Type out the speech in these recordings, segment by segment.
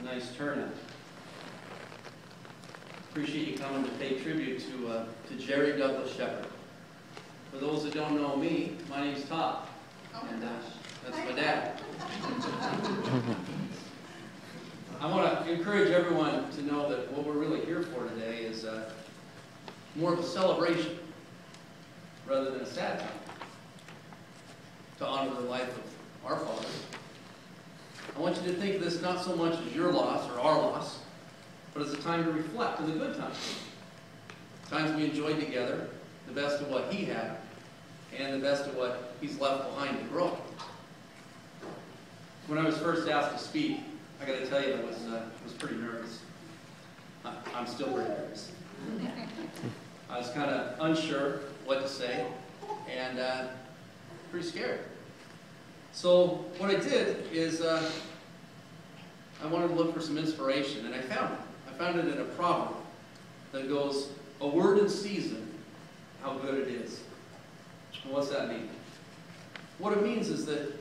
Nice turnout. Appreciate you coming to pay tribute to Jerry Douglas Shepard. For those that don't know me, my name's Todd, and that's my dad. I want to encourage everyone to know that what we're really here for today is more of a celebration rather than a sad time, to honor the life of our father. I want you to think of this not so much as your loss or our loss, but as a time to reflect on the good times. Times we enjoyed together, the best of what he had, and the best of what he's left behind to grow. When I was first asked to speak, I got to tell you, I was pretty nervous. I'm still pretty nervous. I was kind of unsure what to say, and pretty scared. So what I did is I wanted to look for some inspiration, and I found it. I found it in a proverb that goes, "A word in season, how good it is." And what's that mean? What it means is that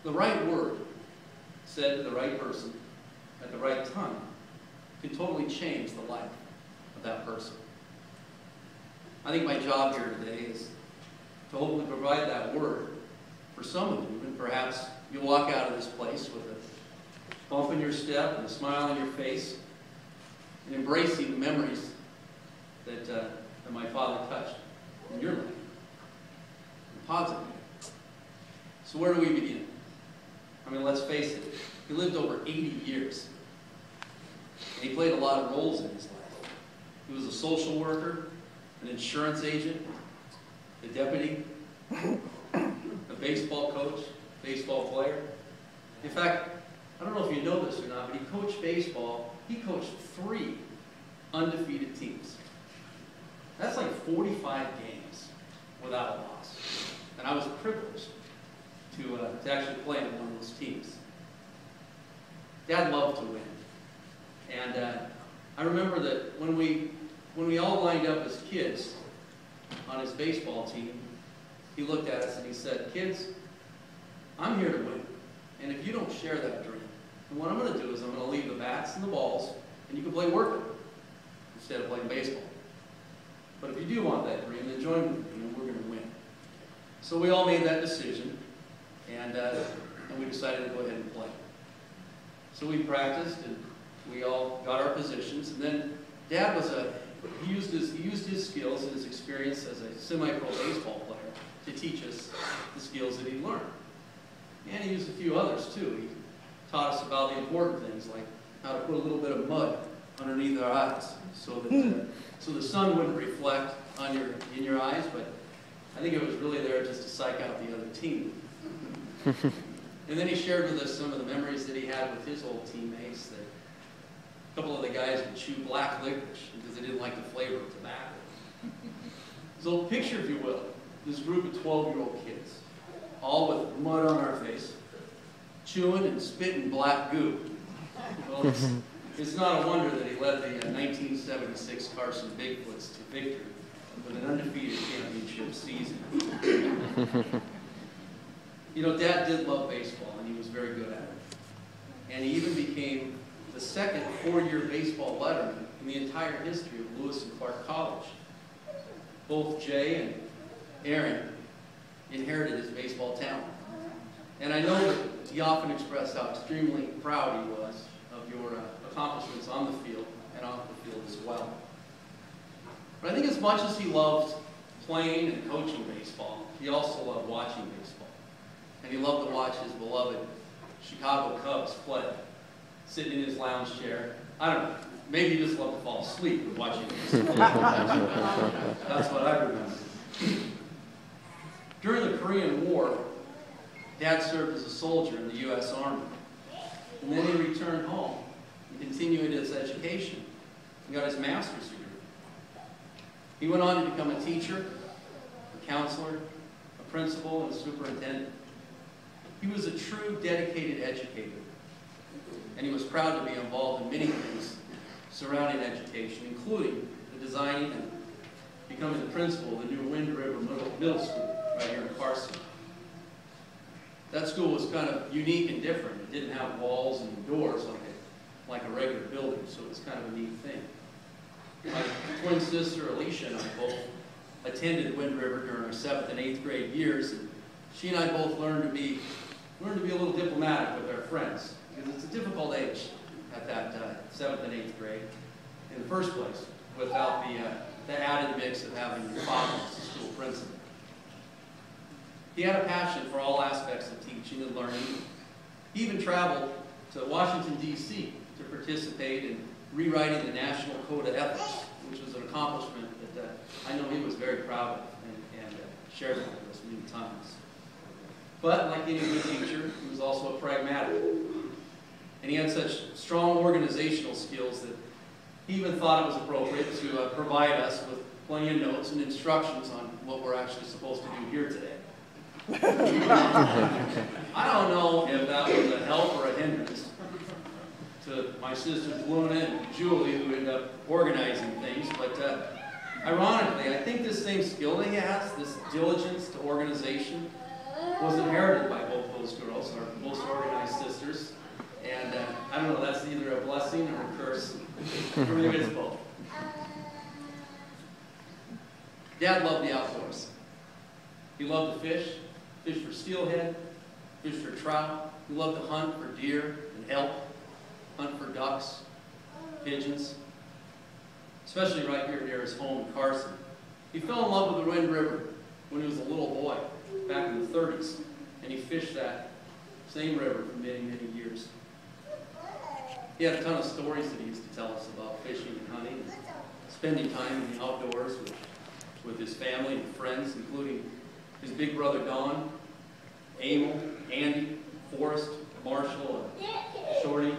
the right word said to the right person at the right time can totally change the life of that person. I think my job here today is to hopefully provide that word for some of you, and perhaps you'll walk out of this place with a bump in your step and a smile on your face, and embracing the memories that my father touched in your life, and positive. So where do we begin? I mean, let's face it, he lived over 80 years, and he played a lot of roles in his life. He was a social worker, an insurance agent, a deputy, a baseball coach, baseball player. In fact, I don't know if you know this or not, but he coached baseball. He coached 3 undefeated teams. That's like 45 games without a loss. And I was privileged to actually play on one of those teams. Dad loved to win. And I remember that when we all lined up as kids on his baseball team, he looked at us and he said, "Kids, I'm here to win. And if you don't share that dream, then what I'm going to do is I'm going to leave the bats and the balls, and you can play worker instead of playing baseball. But if you do want that dream, then join with me and we're going to win." So we all made that decision, and we decided to go ahead and play. So we practiced, and we all got our positions, and then Dad he used his skills and his experience as a semi-pro baseball player to teach us the skills that he learned. And he used a few others too. He taught us about the important things, like how to put a little bit of mud underneath our eyes so that so the sun wouldn't reflect in your eyes, but I think it was really there just to psych out the other team. And then he shared with us some of the memories that he had with his old teammates, that a couple of the guys would chew black licorice because they didn't like the flavor of tobacco. So picture, if you will, this group of 12-year-old kids, all with mud on our face, chewing and spitting black goo. Well, it's not a wonder that he led the 1976 Carson Bigfoots to victory with an undefeated championship season. You know, Dad did love baseball, and he was very good at it. And he even became the second 4-year baseball letterman in the entire history of Lewis and Clark College. Both Jay and Aaron inherited his baseball talent. And I know that he often expressed how extremely proud he was of your accomplishments on the field and off the field as well. But I think as much as he loved playing and coaching baseball, he also loved watching baseball. And he loved to watch his beloved Chicago Cubs play, sitting in his lounge chair. I don't know, maybe he just loved to fall asleep watching baseball. That's what I remember. During the Korean War, Dad served as a soldier in the U.S. Army. And then he returned home and continued his education and got his master's degree. He went on to become a teacher, a counselor, a principal, and a superintendent. He was a true, dedicated educator, and he was proud to be involved in many things surrounding education, including the designing and becoming the principal of the new Wind River Middle School right here in Carson. That school was kind of unique and different. It didn't have walls and doors like like a regular building, so it was kind of a neat thing. My twin sister Alicia and I both attended Wind River during our 7th and 8th grade years, and she and I both learned to be a little diplomatic with our friends, because it's a difficult age at that 7th and 8th grade in the first place, without the added mix of having your father as the school principal. He had a passion for all aspects of teaching and learning. He even traveled to Washington, D.C. to participate in rewriting the National Code of Ethics, which was an accomplishment that I know he was very proud of and shared it with us many times. But like any good teacher, he was also a pragmatic. And he had such strong organizational skills that he even thought it was appropriate to provide us with plenty of notes and instructions on what we're actually supposed to do here today. I don't know if that was a help or a hindrance to my sisters Luna and Julie, who ended up organizing things, but ironically, I think this same skill that he has, this diligence to organization, was inherited by both those girls, our most organized sisters, and I don't know, that's either a blessing or a curse, or maybe it's both. Dad loved the outdoors. He loved to fish for steelhead, fish for trout. He loved to hunt for deer and elk, hunt for ducks, pigeons, especially right here near his home in Carson. He fell in love with the Wind River when he was a little boy, back in the 30s, and he fished that same river for many, many years. He had a ton of stories that he used to tell us about fishing and hunting, and spending time in the outdoors with his family and friends, including his big brother Don, Emil, Andy, Forrest, Marshall, Shorty,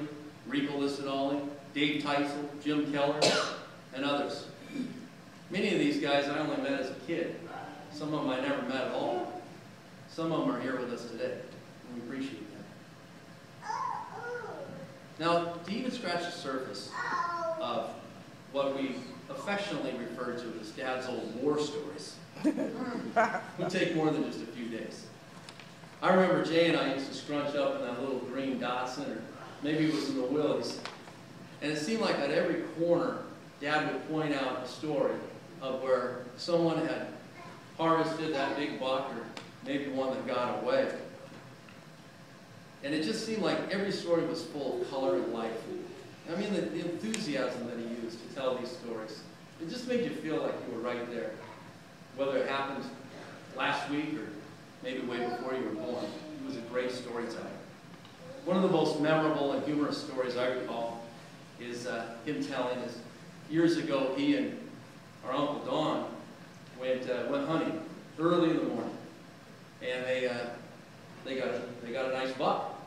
Rico Licinali, Dave Teisel, Jim Keller, and others. Many of these guys I only met as a kid. Some of them I never met at all. Some of them are here with us today, and we appreciate that. Now, to even scratch the surface of what we affectionately refer to as Dad's old war stories would take more than just a few days. I remember Jay and I used to scrunch up in that little green Datsun, or maybe it was in the Willys, and it seemed like at every corner, Dad would point out a story of where someone had harvested that big buck, or maybe one that got away. And it just seemed like every story was full of color and life. I mean, the enthusiasm that he used to tell these stories, it just made you feel like you were right there. Whether it happened last week or maybe way before you were born, he was a great storyteller. One of the most memorable and humorous stories I recall is him telling us years ago he and our Uncle Don went hunting early in the morning, and they got a nice buck.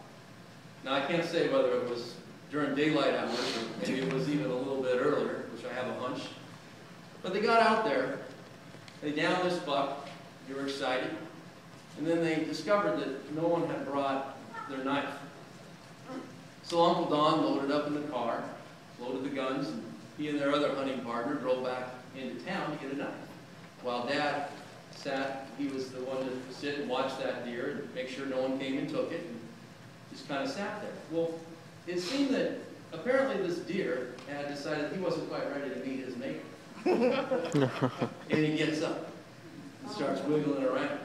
Now I can't say whether it was during daylight hours or maybe it was even a little bit earlier, which I have a hunch. But they got out there, they downed this buck, they were excited, and then they discovered that no one had brought their knife. So Uncle Don loaded up in the car, loaded the guns, and he and their other hunting partner drove back into town to get a knife. While Dad sat, he was the one to sit and watch that deer and make sure no one came and took it, and just kind of sat there. Well, it seemed that apparently this deer had decided he wasn't quite ready to meet his mate. And he gets up and starts wiggling around.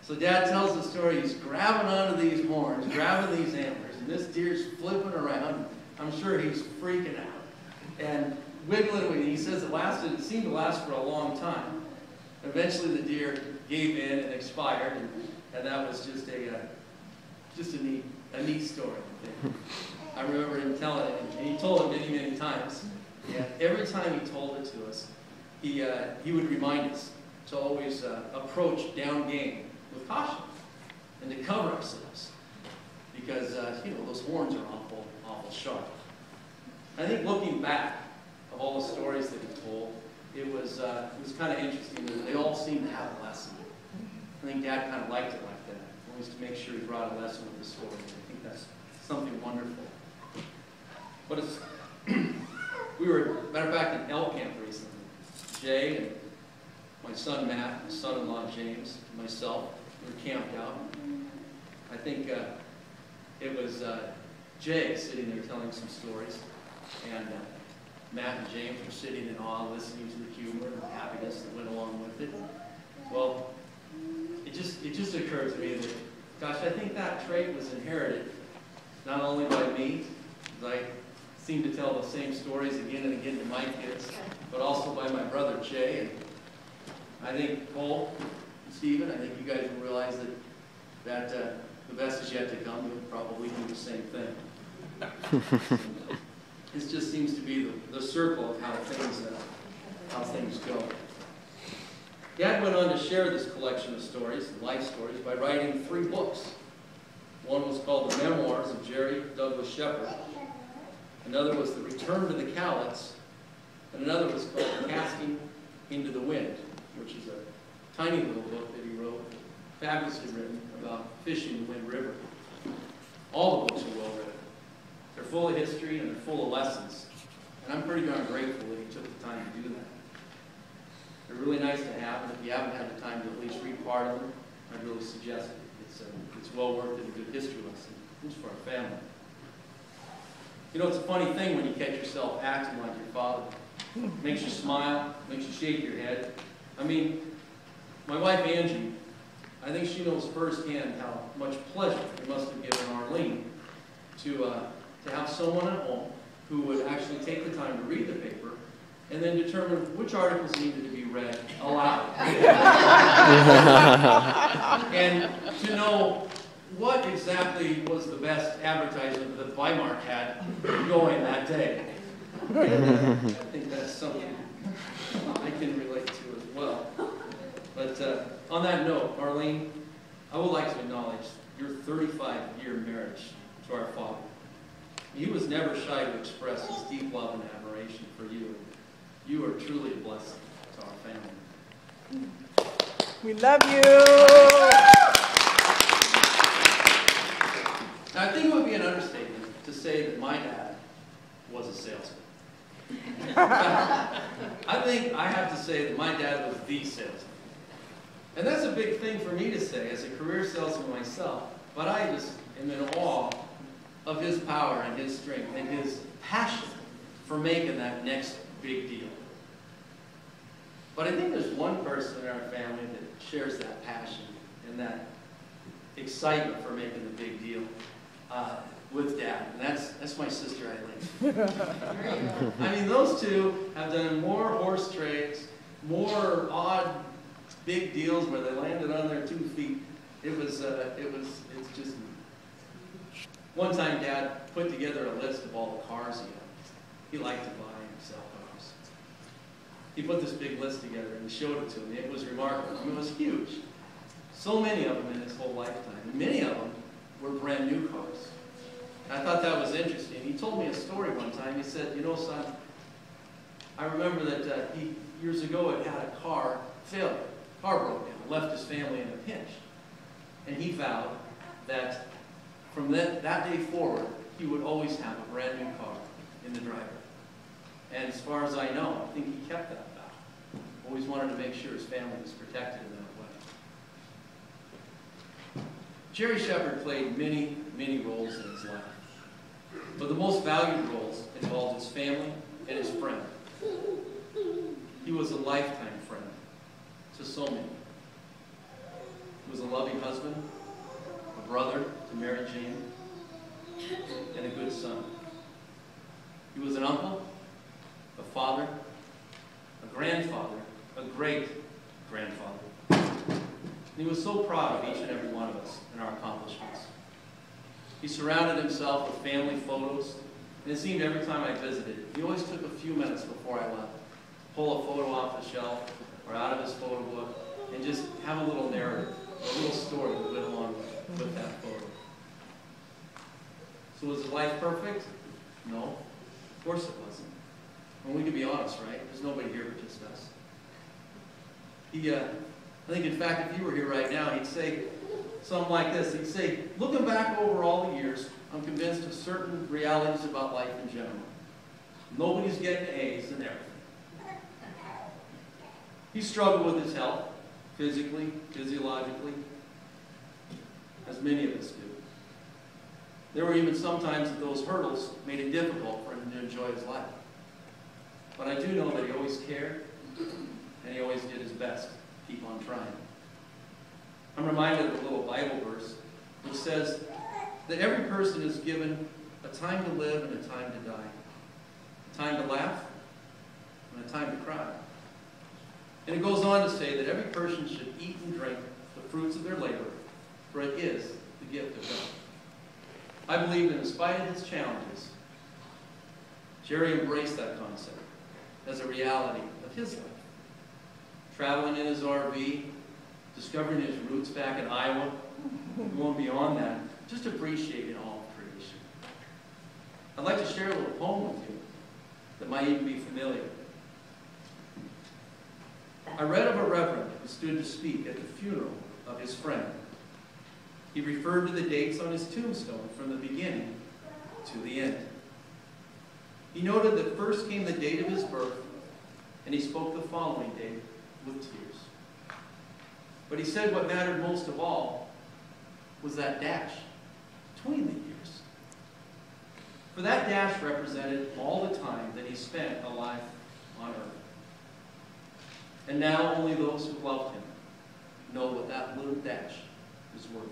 So Dad tells the story, he's grabbing onto these horns, grabbing these antlers, and this deer's flipping around. I'm sure he's freaking out and wiggling. He says it seemed to last for a long time. Eventually the deer gave in and expired, and that was just a neat story. I remember him telling it, and he told it many, many times. And every time he told it to us, he would remind us to always approach down game with caution and to cover ourselves, because those horns are awful sharp. I think looking back of all the stories that he told, it was kind of interesting that they all seemed to have a lesson. I think Dad kind of liked it like that. Always to make sure he brought a lesson with the story. I think that's something wonderful. But we were, matter of fact, in elk camp recently. Jay and my son Matt, my son-in-law James, and myself, we were camped out. I think it was Jay sitting there telling some stories, and Matt and James were sitting in awe, listening to the humor and the happiness that went along with it. Well, it just occurred to me that, gosh, I think that trait was inherited not only by me, as I seem to tell the same stories again and again to my kids, but also by my brother Jay. And I think Cole and Stephen, I think you guys will realize that the best is yet to come. You'll probably do the same thing. It just seems to be the circle of how things go. Dad went on to share this collection of stories, life stories, by writing 3 books. One was called The Memoirs of Jerry Douglas Shepard. Another was The Return to the Cowlitz. And another was called Casting into the Wind, which is a tiny little book that he wrote, fabulously written, about fishing the Wind River. All the books are well written. They're full of history and they're full of lessons. And I'm pretty darn grateful that he took the time to do that. They're really nice to have, and if you haven't had the time to at least read part of them, I'd really suggest it. It's well worth it, a good history lesson, just for our family. You know, it's a funny thing when you catch yourself acting like your father. It makes you smile, makes you shake your head. I mean, my wife Angie, I think she knows firsthand how much pleasure it must have given Arlene to have someone at home who would actually take the time to read the paper and then determine which articles needed to be read aloud. And to know what exactly was the best advertisement that Weimar had going that day. And I think that's something I can relate to as well. But on that note, Arlene, I would like to acknowledge your 35-year marriage to our father. He was never shy to express his deep love and admiration for you. You are truly a blessing to our family. We love you. Now, I think it would be an understatement to say that my dad was a salesman. I think I have to say that my dad was the salesman. And that's a big thing for me to say as a career salesman myself, but I just am in awe of his power and his strength and his passion for making that next big deal. But I think there's one person in our family that shares that passion and that excitement for making the big deal with Dad, and that's my sister Eileen. I mean, those two have done more horse trades, more odd big deals where they landed on their 2 feet. It's just. One time, Dad put together a list of all the cars he liked to buy and sell cars. He put this big list together and he showed it to me. It was remarkable. I mean, it was huge. So many of them in his whole lifetime. And many of them were brand new cars. And I thought that was interesting. He told me a story one time. He said, you know, son, I remember that he, years ago, had a car failure. Car broke down, left his family in a pinch. And he vowed that from that day forward, he would always have a brand new car in the driveway. And as far as I know, I think he kept that vow. Always wanted to make sure his family was protected in that way. Jerry Shepard played many, many roles in his life. But the most valued roles involved his family and his friend. He was a lifetime friend to so many. He was a loving husband, a brother to Mary Jane, and a good son. He was an uncle, a father, a grandfather, a great-grandfather. And he was so proud of each and every one of us and our accomplishments. He surrounded himself with family photos, and it seemed every time I visited, he always took a few minutes before I left to pull a photo off the shelf or out of his photo book and just have a little narrative, a little story that went along with that photo. So was his life perfect? No, of course it wasn't. And we can be honest, right? There's nobody here but just us. I think, in fact, if he were here right now, he'd say something like this. He'd say, looking back over all the years, I'm convinced of certain realities about life in general. Nobody's getting A's and everything. He struggled with his health, physically, physiologically, as many of us do. There were even some times that those hurdles made it difficult for him to enjoy his life. But I do know that he always cared, and he always did his best to keep on trying. I'm reminded of a little Bible verse which says that every person is given a time to live and a time to die, a time to laugh and a time to cry. And it goes on to say that every person should eat and drink the fruits of their labor, for it is the gift of God. I believe that in spite of his challenges, Jerry embraced that concept as a reality of his life. Traveling in his RV, discovering his roots back in Iowa, going beyond that, just appreciating all of creation. I'd like to share a little poem with you that might even be familiar. I read of a reverend who stood to speak at the funeral of his friend. He referred to the dates on his tombstone from the beginning to the end. He noted that first came the date of his birth, and he spoke the following date with tears. But he said what mattered most of all was that dash between the years. For that dash represented all the time that he spent alive on earth. And now only those who loved him know what that little dash is worth.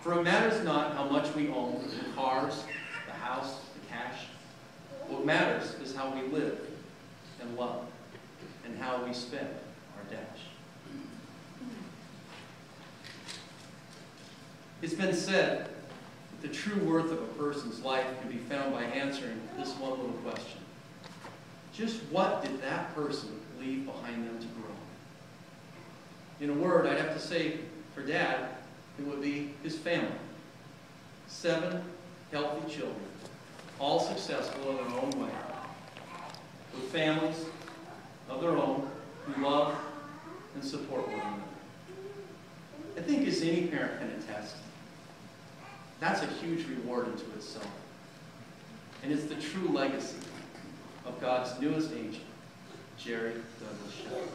For it matters not how much we own, the cars, the house, the cash. What matters is how we live and love and how we spend our dash. It's been said that the true worth of a person's life can be found by answering this one little question. Just what did that person leave behind them to grow? In a word, I'd have to say for Dad, it would be his family. 7 healthy children, all successful in their own way, with families of their own who love and support one another. I think as any parent can attest, that's a huge reward unto itself. And it's the true legacy of God's newest angel, Jerry Douglas Shepard.